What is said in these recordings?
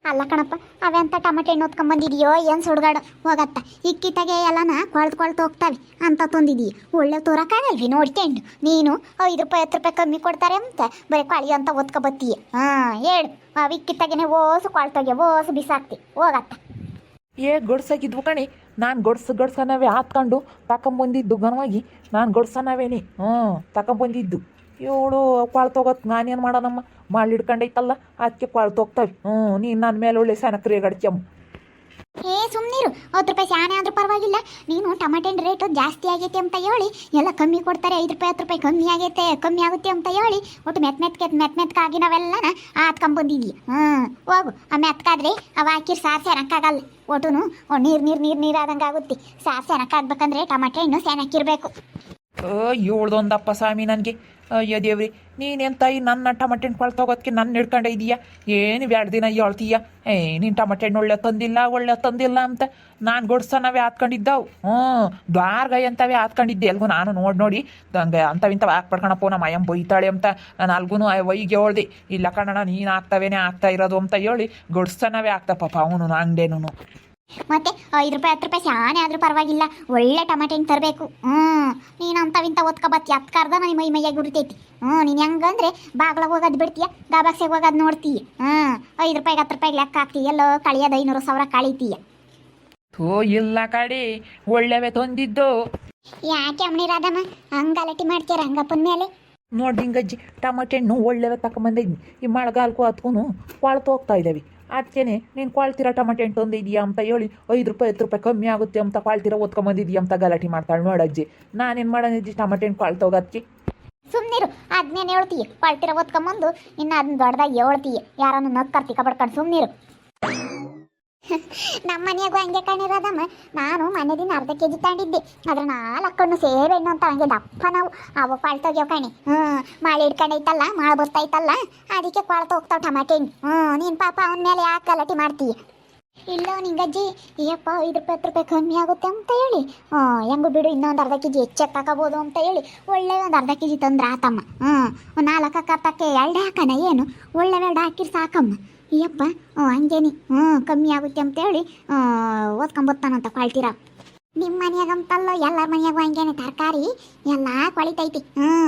ಅಲ್ಲ ಕಣಪ್ಪ, ಅವೆಂತ ಟಮಾಟೆ ಹಣ್ಣು ಹೊತ್ಕೊಂಬಂದಿದೆಯೋ ಏನು ಸುಡ್ಗಾಡು ಹೋಗತ್ತ. ಇಕ್ಕಿತಾಗೆ ಎಲ್ಲನ ಕೊಳ್ತು ಹೋಗ್ತಾವೆ ಅಂತ ತಂದಿದೀಯ. ಒಳ್ಳೆ ತೋರಕ್ಕಾಗಲ್ವಿ ನೋಡ್ಕೊಂಡು ನೀನು. 5 ರೂಪಾಯಿ 10 ರೂಪಾಯಿ ಕಮ್ಮಿ ಕೊಡ್ತಾರೆ ಅಂತ ಬರೀ ಕಳಿ ಅಂತ ಒತ್ಕೊಬತ್ತೀಯ. ಹೇಳು, ಅವು ಇಕ್ಕಿತಾಗೇನೆ ಓಸು ಕೊಳ್ತೋಗ್ಯ, ಓಸು ಬಿಸಾಕ್ತಿ ಹೋಗತ್ತ. ಗಡ್ಸಾಗಿದ್ವು ಕಣಿ. ನಾನು ಗಡ್ಸನವೇ ಹಾತ್ಕೊಂಡು ತಗೊಂಬಂದಿದ್ದು ಘನವಾಗಿ. ನಾನು ಗಡ್ಸನವೇನಿ ತಗೊಂಬಂದಿದ್ದು. ಇವಳು ಕೊಳ್ತೋಗತ್ತೆ, ನಾನೇನು ಮಾಡೋಣಮ್ಮ. ಮಾಡಿಡ್ಕೊಂಡೈತಲ್ಲ ಅದಕ್ಕೆ ಕೊಳ್ತೋಗ್ತವೆ. ನೀನು ನನ್ನ ಮೇಲೆ ಒಳ್ಳೆ ಸನಕ್ರಿ ಗಡ್ಚಮ್ಮ. ಸುಮ್ಮನಿರು. 10 ರೂಪಾಯಿ ಶಾನೆ ಆದ್ರೂ ಪರವಾಗಿಲ್ಲ. ನೀನು ಟಮಾಟೆ ಹಣ್ಣು ರೇಟು ಜಾಸ್ತಿ ಆಗೈತೆ ಅಂತ ಹೇಳಿ ಎಲ್ಲ ಕಮ್ಮಿ ಕೊಡ್ತಾರೆ. 5 ರೂಪಾಯಿ 10 ರೂಪಾಯಿ ಕಮ್ಮಿ ಆಗೈತೆ, ಕಮ್ಮಿ ಆಗುತ್ತೆ ಅಂತ ಹೇಳಿ ಒಟ್ಟು ಮೆತ್ಮೆತ್ಕಾಗಿ ನಾವೆಲ್ಲನ ಹಾತ್ಕೊಂಬಂದಿದ್ದೀವಿ. ಹೋಗು. ಆ ಮೆತ್ಕಾದ್ರೆ ಅವು ಹಾಕಿರ್ ಸಾರು ಸೆನಕ್ಕಾಗಲ್ಲ. ಒಟ್ಟುನು ನೀರು ಆದಂಗೆ ಆಗುತ್ತೆ. ಸಾರು ಸೆನಕ್ಕಾಗ್ಬೇಕಂದ್ರೆ ಟಮಾಟೆ ಹಣ್ಣು ಸೆನಕ್ಕಿರ್ಬೇಕು. ಇವಳ್ದೊಂದಪ್ಪ ಸ್ವಾಮಿ ನನಗೆ. ಅಯ್ಯೋ ದೇವ್ರಿ, ನೀನೇನು ತಾಯಿ ನನ್ನ ಟಮಾಟೆ ಹಣ್ಣು ಕೊಳ್ತೋಗೋದಕ್ಕೆ ನನ್ನ ಹಿಡ್ಕೊಂಡೆ ಇದೀಯಾ? ಏನು 2 ದಿನ ಹೇಳ್ತೀಯ ನೀನು ಟಮಾಟೆ ಹಣ್ಣು ಒಳ್ಳೆ ತಂದಿಲ್ಲ ಅಂತ. ನಾನು ಗೊಡ್ಸನವೇ ಹಾತ್ಕೊಂಡಿದ್ದವು. ದ್ವಾರ್ಗಾಯಿ ಅಂತವೇ ಹಾತ್ಕೊಂಡಿದ್ದೆ ಎಲ್ಗೂ. ನಾನು ನೋಡಿ ಹಂಗೆ ಅಂಥವಿಂಥವು ಹಾಕ್ಬಿಡ್ಕಣಪ್ಪ, ನಮ್ಮ ಅಯ್ಯಮ್ಮ ಬೈತಾಳೆ ಅಂತ ನಾನು ಅಲ್ಗೂ ವೈಗೆ ಹೇಳ್ದೆ. ಇಲ್ಲ ಕಣಣ್ಣ, ನೀನು ಆಗ್ತಾ ಇರೋದು ಅಂತ ಹೇಳಿ ಗೊಡ್ಸನವೇ ಆಗ್ತಪ್ಪ ಅವನು ಅಂಗಡೇನು. ಮತ್ತೆ 5 ರೂಪಾಯಿ 10 ರೂಪಾಯಿ ಶಾನೆ ಆದ್ರೂ ಪರವಾಗಿಲ್ಲ, ಒಳ್ಳೆ ಟಮಾಟೆ ಹಣ್ಣು ತರಬೇಕು. ನೀನು ಅಂಥವಿಂಥ ಒತ್ಕೊಬತ್ತಿ ಅತ್ಕರ್ದ ನನಗೆ ಮೈಯಾಗಿ ಉರಿತೈತಿ. ನೀನು ಹೆಂಗಂದ್ರೆ ಬಾಗ್ಲಾಗ ಹೋಗೋದು ಬಿಡ್ತೀಯ, ಗಾಬಾಕ್ಸೆಗೆ ಹೋಗೋದು ನೋಡ್ತೀಯ. 5 ರೂಪಾಯಿ 10 ರೂಪಾಯಿಗೆ ಲೆಕ್ಕ ಹಾಕ್ತೀಯ, ಎಲ್ಲೋ ಕಳಿಯೋದು 500,000 ಕಳೀತೀಯ. ಇಲ್ಲ ಕಡೆ ಒಳ್ಳೆವೆ ತಂದಿದ್ದು. ಯಾಕೆ ಅಮ್ಮನಿ ರಾಧಮ್ಮ ಹಂಗೆ ಗಲಾಟೆ ಮಾಡ್ತೀರ ರಂಗಪ್ಪನ ಮೇಲೆ? ನೋಡಿ ಹಿಂಗಜ್ಜಿ, ಟಮಾಟೆ ಹಣ್ಣು ಒಳ್ಳೆವೆ ತಗೊಂಬಂದಿದ್ನಿ. ಈ ಮಳೆಗಾಲಕ್ಕೂ ಅದಕ್ಕೂ ಕೊಳ್ತು ಹೋಗ್ತಾ ಇದ್ದಾವೆ. ಅದಕ್ಕೇನೆ ನೀನು ಕ್ವಾಳ್ತಿರೋ ಟಮಾಟೆ ಹಣ್ಣು ತಂದಿದ್ದೀಯಾ ಅಂತ ಹೇಳಿ 5 ರೂಪಾಯಿ 10 ರೂಪಾಯಿ ಕಮ್ಮಿ ಆಗುತ್ತೆ ಅಂತ ಕ್ವಾಳ್ತಿರೋ ಓದ್ಕೊಂಬಂದಿದ್ದೀಯ ಅಂತ ಗಲಾಟೆ ಮಾಡ್ತಾಳೆ ನೋಡಜ್ಜಿ. ನಾನೇನು ಮಾಡೋದಿದ್ದಿ ಟಮಾಟೆ ಹಣ್ಣು ಕ್ವಾಳ್ತೋಗತ್ತಿ? ಸುಮ್ಮನಿರು. ಅದನ್ನೇನು ಹೇಳ್ತೀಯ? ಕ್ವಾಳ್ತಿರೋ ಓದ್ಕೊಂಬಂದು ಇನ್ನು ಅದನ್ನ ದೊಡ್ಡದಾಗಿ ಹೇಳ್ತೀಯ. ಯಾರನ್ನು ನಕ್ಕರ್ತಿ ಕಬಡ್ಕೊಂಡು ಸುಮ್ಮನಿರು. ನಮ್ಮ ಮನೆಯಾಗೂ ಹಂಗೆ ಕಾಣಿರೋದಮ್ಮ. ನಾನು ಮನೆ ದಿನ ಅರ್ಧ ಕೆಜಿ ತಗೊಂಡಿದ್ದೆ. ಅದ್ರ 4 ಹಣ್ಣು ಸೇಬೆ ಹಣ್ಣು ಅಂತ ಹಂಗೆ ದಪ್ಪ ನಾವು ಅವು ಕೊಳ್ತೋಗ್ಯಾವ ಕಣಿ. ಮಾಳೆ ಹಿಡ್ಕೊಂಡೈತಲ್ಲ, ಮಾಳು ಬರ್ತೈತಲ್ಲ, ಅದಕ್ಕೆ ಕೊಳ್ತು ಹೋಗ್ತಾವ ಟಮಾಟೆ ಹಣ್ಣು. ನೀನು ಪಾಪ ಅವನ ಮೇಲೆ ಯಾಕೆ ಗಲಾಟೆ ಮಾಡ್ತೀಯ? ಇಲ್ಲ ನಿಂಗಜ್ಜಿ, ಅಯ್ಯಪ್ಪ 5 ರೂಪಾಯಿ 10 ರೂಪಾಯಿ ಕಮ್ಮಿ ಆಗುತ್ತೆ ಅಂತ ಹೇಳಿ ಹೆಂಗು ಬಿಡು, ಇನ್ನೊಂದು ಅರ್ಧ ಕೆಜಿ ಹೆಚ್ಚಕ್ಕೆ ತಗೋಬೋದು ಅಂತ ಹೇಳಿ ಒಳ್ಳೆ ಒಂದು ಅರ್ಧ ಕೆಜಿ ತಂದ್ರೆ ಆತಮ್ಮ. 4 ಕತ್ತಕ್ಕೆ 2 ಹಾಕನ, ಏನು ಒಳ್ಳೆ 2 ಹಾಕಿರ್ ಸಾಕಮ್ಮ. ಅಯ್ಯಪ್ಪ ಹಂಗೇನಿ ಕಮ್ಮಿ ಆಗುತ್ತೆ ಅಂತೇಳಿ ಓದ್ಕೊಂಬತ್ತಾನಂತ ಕ್ವಾಳ್ತೀರ. ನಿಮ್ಮ ಮನೆಯಾಗಂತಲ್ಲ, ಎಲ್ಲರ ಮನೆಯಾಗೂ ಹಂಗೇನೆ ತರಕಾರಿ ಎಲ್ಲ ಕೊಳಿತೈತಿ.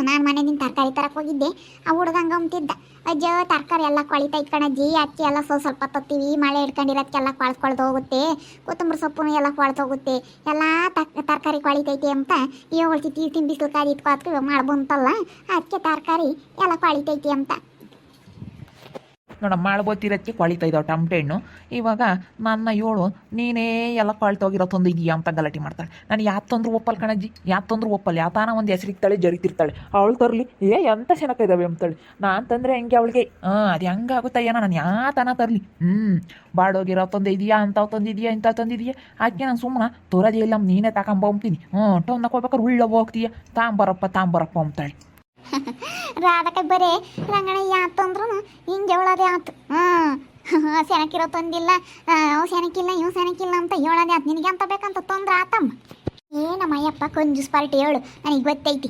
ನಾನು ಮನೆಯಿಂದ ತರಕಾರಿ ತರಕ್ಕೆ ಹೋಗಿದ್ದೆ. ಆ ಹುಡುಗಂಗ ಅಂತಿದ್ದ, ಅಜ್ಜ ತರಕಾರಿ ಎಲ್ಲ ಕೊಳಿತೈತಿ ಕಣಜ್ಜಿ, ಅಕ್ಕಿ ಎಲ್ಲ ಸ್ವಲ್ಪ ತತ್ತೀವಿ, ಮಳೆ ಹಿಡ್ಕೊಂಡಿರೋದಕ್ಕೆಲ್ಲ ಕೊಳ್ದು ಹೋಗುತ್ತೆ, ಕೊತ್ತಂಬರಿ ಸೊಪ್ಪು ಎಲ್ಲ ಕೊಳ್ತೋಗುತ್ತೆ, ಎಲ್ಲ ತರಕಾರಿ ಕೊಳಿತೈತಿ ಅಂತ ಹೇಳ್ತಿತ್ತು. ಬಿಸಿಲು ಕಾಯಿ ಇಟ್ಕೋದಕ್ಕೆ ಮಾಡ್ಬಂತಲ್ಲ, ಅದಕ್ಕೆ ತರಕಾರಿ ಎಲ್ಲ ಕೊಳಿತೈತಿ ಅಂತ. ನೋಡ ಮಾಡ್ಬೋತಿರೋದಕ್ಕೆ ಕೊಳಿತಾ ಇದ್ದಾವೆ ಟಮಟೆ ಹಣ್ಣು. ಇವಾಗ ನನ್ನ ಏಳು ನೀನೇ ಎಲ್ಲ ಕೊಳ್ತೋಗಿರೋ ತಂದಿದ್ದೀಯಾ ಅಂತ ಗಲಾಟೆ ಮಾಡ್ತಾಳೆ. ನಾನು ಯಾತ್ ತಂದ್ರು ಒಪ್ಪಲ್ ಕಣಜ್ಜಿ, ಯಾತ್ ತಂದ್ರು ಒಪ್ಪಲ್ಲ. ಯಾತಾನ ಒಂದು ಹೆಸರಿಕ್ತಾಳೆ, ಜರಿತಿರ್ತಾಳೆ. ಅವಳು ತರಲಿ ಎಂಥ ಶನಕ ಇದ್ದಾವೆ ಅಂತಾಳೆ. ನಾನು ತಂದರೆ ಹೆಂಗೆ ಅವಳಿಗೆ ಅದು ಹೆಂಗಾಗುತ್ತಯ್ಯನ, ನಾನು ಯಾತನ ತರಲಿ. ಬಾಡೋಗಿರೋ ತಂದಿದೀಯಾ, ಅಂಥವು ತಂದಿದೀಯಾ, ಇಂಥ ತಂದಿದೀಯಾ, ಅದಕ್ಕೆ ನಾನು ಸುಮ್ಮನೆ ತೋರೋದೇ ಇಲ್ಲ, ನೀನೇ ತಗೊಂಬೋಗ್ತೀನಿ. ಟೌನ್ನಾಗ ಹೋಗ್ಬೇಕಾದ್ರೆ ಉಳ್ಳ ಹೋಗ್ತೀಯ, ತಾಂಬರಪ್ಪ ಅಂತಾಳೆ. ರಾಧಕ ಬರೇ ರಂಗಣ ಯಾತಂದ್ರು ಹಿಂಗೆ ಹೇಳೋದೇ ಆತು. ಸೆನಕಿರೋ ತಂದಿಲ್ಲ, ಅವು ಸೆನಕಿಲ್ಲ, ಇವು ಸೆನಕಿಲ್ಲ ಅಂತ ಹೇಳೋದೇ ಆತು. ನಿನಗೆ ಅಂತ ಬೇಕಂತ ತೊಂದ್ರೆ ಆತಮ್ಮ. ನಮ್ಮಯ್ಯಪ್ಪ ಕಂಜೂಸ್ ಪಾರ್ಟಿ ಹೇಳು, ನನಗೆ ಗೊತ್ತೈತಿ.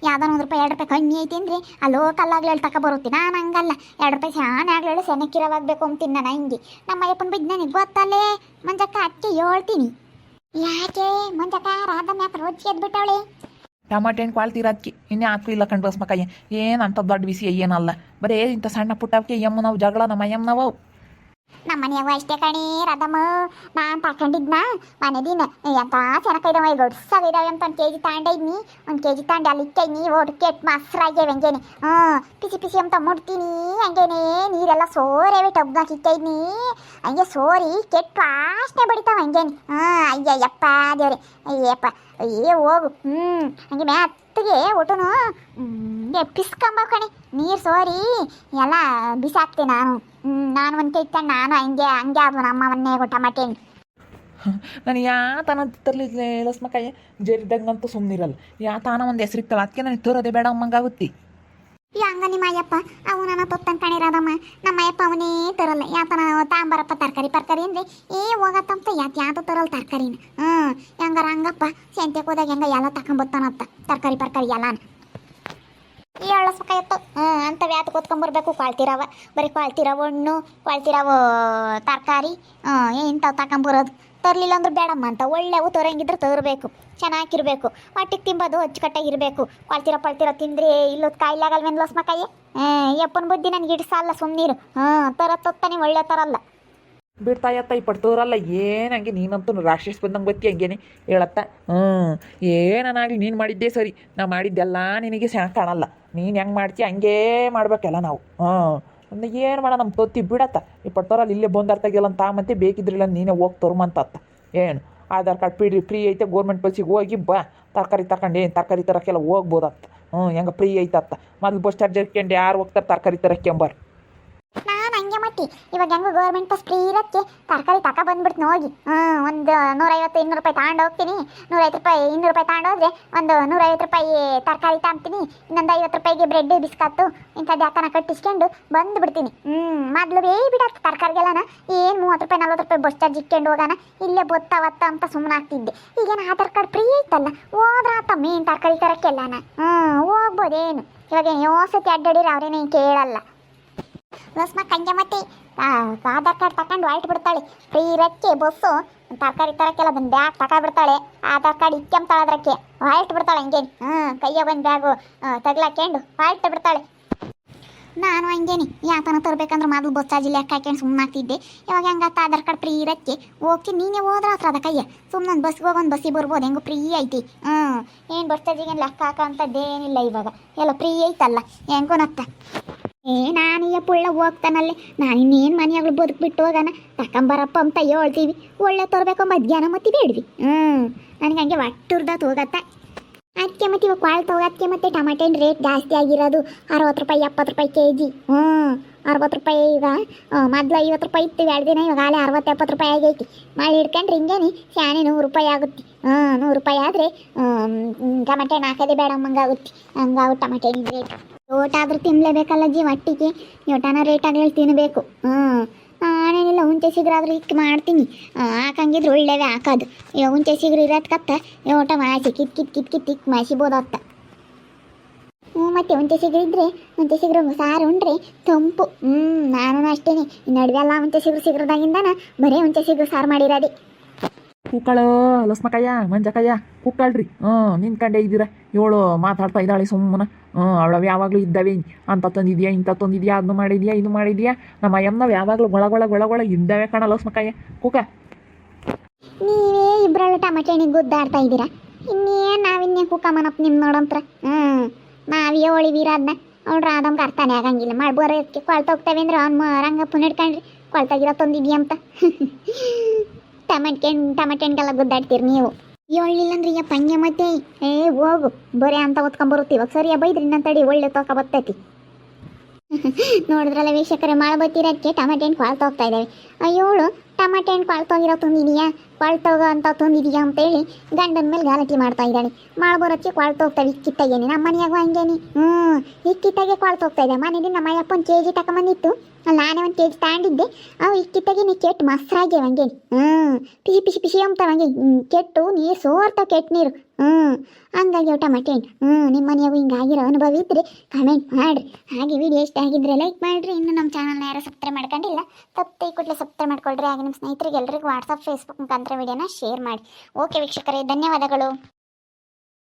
ಯಾವ್ದೋ 1 ರೂಪಾಯಿ 2 ರೂಪಾಯಿ ಕಮ್ಮಿ ಐತಿ ಅಂದರೆ ಅಲ್ಲೋ ಕಲ್ಲಾಗ್ಲೇಳು ತಕ ಬರುತ್ತೆ. ನಾನು ಹಂಗಲ್ಲ, 2 ರೂಪಾಯಿ ಶಾನೆ ಆಗ್ಲೇಳು ಸೆನಕಿರವಾಗಬೇಕು ಅಂತೀನಿ ನಾನು. ಹಿಂಗೆ ನಮ್ಮಯ್ಯಪ್ಪನ ಬಗ್ಗೆ ನನಗೆ ಗೊತ್ತಲ್ಲೇ ಮಂಜಕ್ಕ, ಅಕ್ಕೆ ಹೇಳ್ತೀನಿ. ಯಾಕೆ ಮಂಜಕ್ಕ ರಾಧಮ್ಮ ಯಾಕೆ ರೋಜ್ ಎದ್ಬಿಟ್ಟವಳೆ? ಟಮಾಟೆ ಹಣ್ಣು ಕ್ವಾಳ್ತಿರೋದಕ್ಕೆ ಇನ್ನೇ ಹಾಕು ಇಲ್ಲ ಕಂಡು ಬಸ್ಮಕ್ಕಯ್ಯ. ಏನು ಅಂತ ದೊಡ್ಡ ಬಿಸಿ ಏನಲ್ಲ, ಬರೀ ಇಂಥ ಸಣ್ಣ ಪುಟ್ಟವಕ್ಕೆ ಎಮ್ಮು ನಾವು ಜಗಳ ನಮ್ಮ ಎಮ್ಮನವು. ನಮ್ಮ ಮನೆಯಾಗೂ ಅಷ್ಟೇ ಕಣಿ ರಾಧಮ್ಮ. ನಾನು ತಗೊಂಡಿದ್ನ ಮನೆ ದಿನ ಎಂತ ಚೆನ್ನಾಗಿದ್ದಾವೆ, ಗೊಡ್ಸಾಗಿದ್ದಾವೆ ಅಂತ 1 ಕೆಜಿ ತಗೊಂಡಿದ್ನಿ. 1 ಕೆಜಿ ತಗೊಂಡು ಅಲ್ಲಿ ಇಕ್ಕೈನಿ, ಒಟ್ಟು ಕೆಟ್ಟು ಮೊಸರಾಗ್ಯವೆ ಹಂಗೇನೆ. ಪಿಸಿ ಅಂತ ಮುಡ್ತೀನಿ ಹಂಗೇನೆ. ನೀರೆಲ್ಲ ಸೋರೇವೆ ಟಬ್ನಾಗ ಇಕ್ಕೈದ್ನಿ, ಹಂಗೆ ಸೋರಿ ಕೆಟ್ಟು ವಾಸನೆ ಬಡಿತಾವೆ ಹಂಗೇನೆ. ಅಯ್ಯಯ್ಯಪ್ಪ ದೇವ್ರೆ, ಅಯ್ಯಪ್ಪ ಹೋಗು. ಹಂಗೆ ಮೆತ್ತಗೆ ಒಟ್ಟುನು ಪಿಸ್ಕೊಂಬ ಕಣೆ, ನೀರು ಸೋರಿ ಎಲ್ಲ ಬಿಸಾಕ್ತೆ ನಾನು. 1 ಕೆಜಿ ತಗೊಂಡು ನಾನು ಹಂಗೆ ಅದು ನಮ್ಮ ಮನೆಯಾಗ ಟಮಾಟೆ ಹಣ್ಣು. ನಾನು ಯಾತನ ತರಲಿ ಲಸ್ಮಕ್ಕಯ್ಯ, ಜರಿದಂಗಂತೂ ಸುಮ್ಮನಿರಲ್ಲ. ಯಾತಾನ ಒಂದು ಹೆಸರಿಕ್ತಲ್ಲ, ಅದಕ್ಕೆ ನನಗೆ ತೋರೋದೇ ಬೇಡ ಅಮ್ಮಂಗಾಗುತ್ತೆ. ಹಂಗ ನಿಮ್ಮ ಅಯ್ಯಪ್ಪ ಅವು ನನ್ನ ತೊತ್ತನ್ ಕಣಿರೋದಮ್ಮ. ನಮ್ಮ ಅಯ್ಯಪ್ಪ ಅವನೇ ತರಲ್ಲ. ಯಾತನ ತಾಂಬರಪ್ಪ ತರಕಾರಿ ಅಂದರೆ ಹೋಗತ್ತಂತ ಯಾತು ತರಲ್ಲ ತರಕಾರಿನ. ಹೆಂಗಾರ ಹಂಗಪ್ಪ ಸಂತೆಗೆ ಹೋದಾಗ ಹೆಂಗ ಎಲ್ಲ ತಗೊಂಬತ್ತಾನತ್ತ ತರಕಾರಿ ಎಲ್ಲಾನ. ಈ ಅಳಸ್ಬೇಕಾಯತ್ತು ಅಂಥವು ಯಾತಕ್ಕೆ ಓದ್ಕೊಂಬರ್ಬೇಕು ಕ್ವಾಳ್ತಿರವ ಬರೀ ಕ್ವಾಳ್ತಿರವ ಹಣ್ಣು ಕ್ವಾಳ್ತಿರವ ತರಕಾರಿ ಇಂಥವು ತಗೊಂಬರೋದು ತರಲಿಲ್ಲ ಅಂದ್ರೆ ಬೇಡಮ್ಮ ಅಂತ ಒಳ್ಳೆವು ತರಂಗಿದ್ರೆ ತರಬೇಕು ಚೆನ್ನಾಗಿರ್ಬೇಕು ಹೊಟ್ಟಿಗೆ ತಿಂಬೋದು ಅಚ್ಚುಕಟ್ಟಾಗಿರಬೇಕು ಕ್ವಾಳ್ತಿರ ಪಳ್ತಿರ ತಿಂದ್ರೆ ಇಲ್ಲೊತ್ತು ಕಾಯಿಲೆ ಆಗಲ್ವೇನು ಲಸ್ಮಕಾಯಿ ಯಪ್ಪನ ಬುದ್ಧಿ ನನಗೆ ಇಡ್ಸಲ್ಲ ಸುಮ್ಮನೀರು ತರ ತೊತ್ತಾನೆ ಒಳ್ಳೆ ತರಲ್ಲ ಬಿಡ್ತಾಯತ್ತ ಈ ಪಡ್ತೋರಲ್ಲ ಏನಂಗೆ ನೀನಂತೂ ರಾಕ್ಷಸ ಬಂದಂಗೆ ಬತ್ತಿ ಹಂಗೇನೆ ಹೇಳತ್ತ ಏನನ್ನಾಗಲಿ ನೀನು ಮಾಡಿದ್ದೇ ಸರಿ ನಾ ಮಾಡಿದ್ದೆಲ್ಲ ನಿನಗೆ ಸಣ್ಣ ಕಾಣಲ್ಲ ನೀನು ಹೆಂಗೆ ಮಾಡ್ತೀಯ ಹಂಗೇ ಮಾಡ್ಬೇಕಲ್ಲ ನಾವು ಏನು ಮಾಡ ನಮ್ಮ ತೊತ್ತಿ ಬಿಡತ್ತ ಈ ಪಡ್ತೋರಲ್ಲಿ ಇಲ್ಲೇ ಬಂದಾರ್ತಾಗಿಲ್ಲ ಅಂತ ಮತ್ತೆ ಬೇಕಿದ್ರಿಲ್ಲ ನೀನೇ ಹೋಗಿ ತರ್ಮಂತತ್ತ ಏನು ಆಧಾರ್ ಕಾರ್ಡ್ ಬಿಡ್ರಿ ಫ್ರೀ ಐತೆ ಗೋರ್ಮೆಂಟ್ ಬಸ್ಸಿಗೆ ಹೋಗಿ ಬಾ ತರಕಾರಿ ತಗೊಂಡು ಏನು ತರಕಾರಿ ತರೋಕ್ಕೆಲ್ಲ ಹೋಗ್ಬೋದತ್ತ ಹೆಂಗೆ ಫ್ರೀ ಐತತ್ತ ಮೊದಲು ಬಸ್ ಚಾರ್ಜ್ ಇಟ್ಕೊಂಡು ಯಾರು ಹೋಗ್ತಾರೆ ತರಕಾರಿ ತರಕ್ಕೆಂಬಾರ ನಾನು ಹಂಗೆ ಮಟ್ಟಿ ಇವಾಗ ಹೆಂಗು ಗೌರ್ಮೆಂಟ್ ಬಸ್ ಫ್ರೀ ಇರೋಕ್ಕೆ ತರಕಾರಿ ತಕ ಬಂದ್ಬಿಡ್ತು ಹೋಗಿ ಒಂದು 150-200 ರೂಪಾಯಿ ತಗೊಂಡು ಹೋಗ್ತೀನಿ 150 ರೂಪಾಯಿ 200 ರೂಪಾಯಿ ತಗೊಂಡೋದ್ರೆ ಒಂದು 150 ರೂಪಾಯಿ ತರಕಾರಿ ತಗೊಂತೀನಿ ಇನ್ನೊಂದು 50 ರೂಪಾಯಿಗೆ ಬ್ರೆಡ್ ಬಿಸ್ಕತ್ತು ಇಂಥದ್ದು ಯಾಕನ ಕಟ್ಟಿಸ್ಕೊಂಡು ಬಂದುಬಿಡ್ತೀನಿ ಮೊದಲು ಬಿಡತ್ತೆ ತರಕಾರಿಗೆಲ್ಲನ ಏನು 30 ರೂಪಾಯಿ 40 ರೂಪಾಯಿ ಬಸ್ ಚಾರ್ಜ್ ಇಟ್ಕೊಂಡು ಹೋಗೋಣ ಇಲ್ಲೇ ಬೊತ್ತಾವತ್ತ ಅಂತ ಸುಮ್ಮನೆ ಆಗ್ತಿದ್ದೆ ಈಗೇನು ಆಧಾರ್ ಕಾರ್ಡ್ ಫ್ರೀ ಐತಲ್ಲ ಹೋದ್ರ ಆತ ಮೇನ್ ತರಕಾರಿ ತರಕ್ಕೆಲ್ಲನ ಹೋಗ್ಬೋದೇನು ಇವಾಗ ಯೋಸತಿ ಅಡ್ಡಾಡಿದ್ರೆ ಅವ್ರೇನೇ ಕೇಳಲ್ಲ ಲಸ್ಮ ಕಂಜೆ ಮತ್ತೆ ಆಧಾರ್ ಕಾರ್ಡ್ ತಗೊಂಡು ಹೊರಟು ಬಿಡ್ತಾಳೆ ಫ್ರೀ ಇರೋಕ್ಕೆ ಬಸ್ಸು ತರಕಾರಿ ತರಕ್ಕೆಲ್ಲ ಬಂದು ಬ್ಯಾಗ್ ತಗೊಂಡ್ಬಿಡ್ತಾಳೆ ಆಧಾರ್ ಕಾರ್ಡ್ ಇಕ್ಕೆಂತಾಳದ್ರಕ್ಕೆ ಹೊರಟು ಬಿಡ್ತಾಳೆ ಹಂಗೇನು ಕೈಯ ಬಂದು ಬ್ಯಾಗು ತಗ್ಲಾಕೊಂಡು ಹೊರಟು ಬಿಡ್ತಾಳೆ ನಾನು ಹಂಗೇನಿ ಯಾತನ ತರಬೇಕಂದ್ರೆ ಮೊದಲು ಬಸ್ ಚಾರ್ಜ್ ಲೆಕ್ಕ ಹಾಕೊಂಡು ಸುಮ್ಮನೆ ಆಗ್ತಿದ್ದೆ ಇವಾಗ ಹೆಂಗತ್ತ ಆಧಾರ್ ಕಾರ್ಡ್ ಫ್ರೀ ಇರೋಕ್ಕೆ ಹೋಗ್ತೀನಿ ನೀನೇ ಹೋದ್ರೆ ಹತ್ರ ಅದ ಕೈಯ ಸುಮ್ಮನೆ ಒಂದು ಬಸ್ಗೆ ಹೋಗಿ ಒಂದು ಬಸ್ಸಿಗೆ ಬರ್ಬೋದು ಹೆಂಗು ಫ್ರೀ ಐತಿ ಏನು ಬಸ್ ಚಾರ್ಜಿಗೆ ಲೆಕ್ಕ ಹಾಕೋಂಥದ್ದೇನಿಲ್ಲ ಇವಾಗ ಎಲ್ಲ ಫ್ರೀ ಐತಲ್ಲ ಹೆಂಗೂ ನತ್ತ ನಾನು ಈ ಪುಳ್ಳ ಹೋಗ್ತಾನಲ್ಲಿ ನಾನು ಇನ್ನೇನು ಮನೆಯಾಗ್ಲು ಬದುಕ್ಬಿಟ್ಟು ಹೋಗೋಣ ತಕೊಂಬರಪ್ಪ ಅಂತ ಹೇಳ್ತೀವಿ ಒಳ್ಳೆ ತರಬೇಕು ಮಧ್ಯಾಹ್ನ ಮತ್ತೆ ಬೇಡ್ವಿ ನನಗೆ ಹಂಗೆ ಒಟ್ಟುರ್ದತ್ತು ಹೋಗತ್ತ ಅದಕ್ಕೆ ಮತ್ತೆ ಇವಾಗ ಕಾಳು ತಗೋದಕ್ಕೆ ಮತ್ತೆ ಟಮಾಟೆ ಹಣ್ಣು ರೇಟ್ ಜಾಸ್ತಿ ಆಗಿರೋದು 60 ರೂಪಾಯಿ 70 ರೂಪಾಯಿ ಕೆಜಿ 60 ರೂಪಾಯಿ ಈಗ ಮೊದಲು 50 ರೂಪಾಯಿ ಇತ್ತು 2 ದಿನ ಇವಾಗ ಅಲ್ಲೇ 60-70 ರೂಪಾಯಿ ಆಗೈತಿ ಮಳೆ ಹಿಡ್ಕೊಂಡ್ರೆ ಹಿಂಗೇನಿ ಶಾನೆ 100 ರೂಪಾಯಿ ಆಗುತ್ತೆ 100 ರೂಪಾಯಿ ಆದರೆ ಟಮಾಟೆ ಹಣ್ಣು ಹಾಕೋದೇ ಬೇಡ ಹಂಗಾಗುತ್ತೆ ಹಂಗಾಗುತ್ತೆ ಟಮಾಟೆ ಹಣ್ಣಿನ ರೇಟ್ ಓಟಾದ್ರೂ ತಿನ್ನಲೇಬೇಕಲ್ಲ ಜಿ ಒಟ್ಟಿಗೆ ಯೋಟನ ರೇಟ್ ಆಗಲಿ ತಿನ್ನಬೇಕು ನಾನೇನಿಲ್ಲ ಹುಂಚೆ ಸಿಗ್ರಾದ್ರೂ ಇಕ್ಕೆ ಮಾಡ್ತೀನಿ ಹಾಕಂಗಿದ್ರೆ ಒಳ್ಳೆವೇ ಹಾಕೋದು ಈಗ ಹುಂಚೆ ಸಿಗ್ರು ಇರೋದ್ಕತ್ತ ಓಟ ಮಾಸಿ ಕಿತ್ ಮಾಸಿಬೋದತ್ತ ಮತ್ತು ಹುಂಚೆ ಸಿಗ್ರಿದ್ರೆ ಹುಂಚೆ ಸಿಗ್ರು ಸಾರು ಉಂಡ್ರೆ ತಂಪು ನಾನು ಅಷ್ಟೇನೆ ನಡುವೆ ಎಲ್ಲ ಹುಂಚೆ ಸಿಗ್ರದಾಗಿಂದನ ಬರೀ ಹುಂಚೆ ಸಿಗ್ರು ಸಾರು ಮಾಡಿರೋದೆ ಕೂಕ್ಕಳು ಲಸ್ಮಕಯ್ಯ ಮಂಜಕಯ್ಯ ಕೂಕ್ಕಳ್ರಿ ನಿಂತ್ಕೊಂಡೇ ಇದ್ದೀರ ಇವಳು ಮಾತಾಡ್ತಾ ಇದ್ದಾಳೆ ಸುಮ್ಮನೆ ಅವಳವು ಯಾವಾಗಲೂ ಇದ್ದಾವೆ ಅಂತ ತಂದಿದ್ಯಾ ಇಂಥ ತಂದಿದ್ಯಾ ಅದನ್ನು ಮಾಡಿದ್ಯಾ ಇದು ಮಾಡಿದ್ಯಾ ನಮ್ಮ ಅಯ್ಯಮ್ಮನವು ಯಾವಾಗಲೂ ಗೊಳಗೊಳ ಇದ್ದಾವೆ ಕಣ ಲಸ್ಮಕಯ್ಯ ಕೂಕ ನೀವೇ ಇಬ್ಬರಲ್ಲ ಟಮಾಟೆ ಹಣ್ಣಿಗೆ ಗುದ್ದಾಡ್ತಾ ಇದ್ದೀರಾ ಇನ್ನೇನು ನಾವಿನ್ನೇ ಕೂಕಮ್ಮನಪ್ಪ ನಿಮ್ಮ ನೋಡಂತ್ರ ನಾವೇ ಹೊಳಿವೀರ ಅದನ್ನ ಅವ್ರು ರಾಧಮ್ಗೆ ಅರ್ಥನೇ ಆಗಂಗಿಲ್ಲ ಮಾಡ್ಬೋರಕ್ಕೆ ಕೊಳ್ತೋಗ್ತೇವೆ ಅಂದ್ರೆ ಅವ್ನು ರಂಗಪ್ಪನ ಹಿಡ್ಕೊಂಡ್ರಿ ಕೊಳ್ತಾಗಿರೋ ತಂದಿದ್ಯಾ ಅಂತ ಟಮಾಟೆ ಹಣ್ಣಿಗೆಲ್ಲ ಗುದ್ದಾಡ್ತೀರಿ ನೀವು ಹೇಳಿಲ್ಲ ಅಂದ್ರೆ ಈಗ ಪಂಗೆ ಮತ್ತೆ ಹೋಗು ಬರೀ ಅಂತ ಹೊತ್ಕೊಂಬರುತ್ತೆ ಇವಾಗ ಸರಿಯಾ ಬೈದ್ರಿ ಇನ್ನಂತಡಿ ಒಳ್ಳೆ ತೋಕ ಬರ್ತೈತಿ ನೋಡಿದ್ರಲ್ಲ ವೀಕ್ಷಕರೇ ಮಾಡಬತ್ತಿರೋದಕ್ಕೆ ಟಮಾಟೆ ಹಣ್ಣು ಕೊಳ್ತೋಗ್ತಾ ಇದ್ದಾವೆ ಅಯ್ಯೋಳು ಟಮಾಟೆ ಹಣ್ಣು ಕೊಳ್ತೋಗಿರೋ ತಂದಿದೀಯಾ ಕೊಳ್ತೋಗೋ ಅಂತ ತಂದಿದೀಯಾ ಅಂತೇಳಿ ಗಂಡನ ಮೇಲೆ ಗಾಲಟಿ ಮಾಡ್ತಾ ಇದ್ದಾಳೆ ಮಾಡ್ಬರೋಕ್ಕೆ ಕೊಳ್ತೋಗ್ತಾವೆ ಇಕ್ಕಿತ್ತಾಗೇನೆ ನಮ್ಮ ಮನೆಯಾಗೂ ಹಂಗೇನಿ ಇಕ್ಕಿತ್ತಾಗೆ ಕೊಳ್ತೋಗ್ತಾ ಇದೆ ಮನೇಲಿ ನಮ್ಮ ಅಯ್ಯಪ್ಪ 1 kg ತಗೊಂಬಂದಿತ್ತು ನಾನೇ 1 kg ತಗೊಂಡಿದ್ದೆ ಅವು ಇಕ್ಕಿತ್ತಾಗೆ ನೀ ಕೆಟ್ಟು ಮಸ್ರಾಗ್ಯವ ಹಂಗೇನಿ ಪಿಸಿ ಅಂತಾವ ಹಂಗೆ ಕೆಟ್ಟು ನೀರು ಸೋರ್ತಾವ ಕೆಟ್ಟು ನೀರು ಹಂಗಾಗಿ ಟಮಾಟೆ ಹಣ್ಣು ನಿಮ್ಮ ಮನೆಯಾಗೂ ಹಿಂಗಾಗಿರೋ ಅನುಭವ ಇದ್ದರೆ ಕಮೆಂಟ್ ಮಾಡಿರಿ ಹಾಗೆ ವಿಡಿಯೋ ಇಷ್ಟ ಆಗಿದ್ರೆ ಲೈಕ್ ಮಾಡಿರಿ ಇನ್ನು ನಮ್ಮ ಚಾನಲ್ನ ಯಾರು ಸಬ್ಸ್ಕ್ರೈಬ್ ಮಾಡ್ಕೊಂಡಿಲ್ಲ ತಪ್ಪು ಕೂಡಲೇ ಸಬ್ಸ್ಕ್ರೈಬ್ ಮಾಡ್ಕೊಳ್ರಿ ಹಾಗೆ ನಿಮ್ಮ ಸ್ನೇಹಿತರಿಗೆ ಎಲ್ಲರಿಗೂ ವಾಟ್ಸಪ್ ಫೇಸ್ಬುಕ್ ಮುಖಾಂತರ ವಿಡಿಯೋನ ಶೇರ್ ಮಾಡಿ ಓಕೆ ವೀಕ್ಷಕರೇ ಧನ್ಯವಾದಗಳು.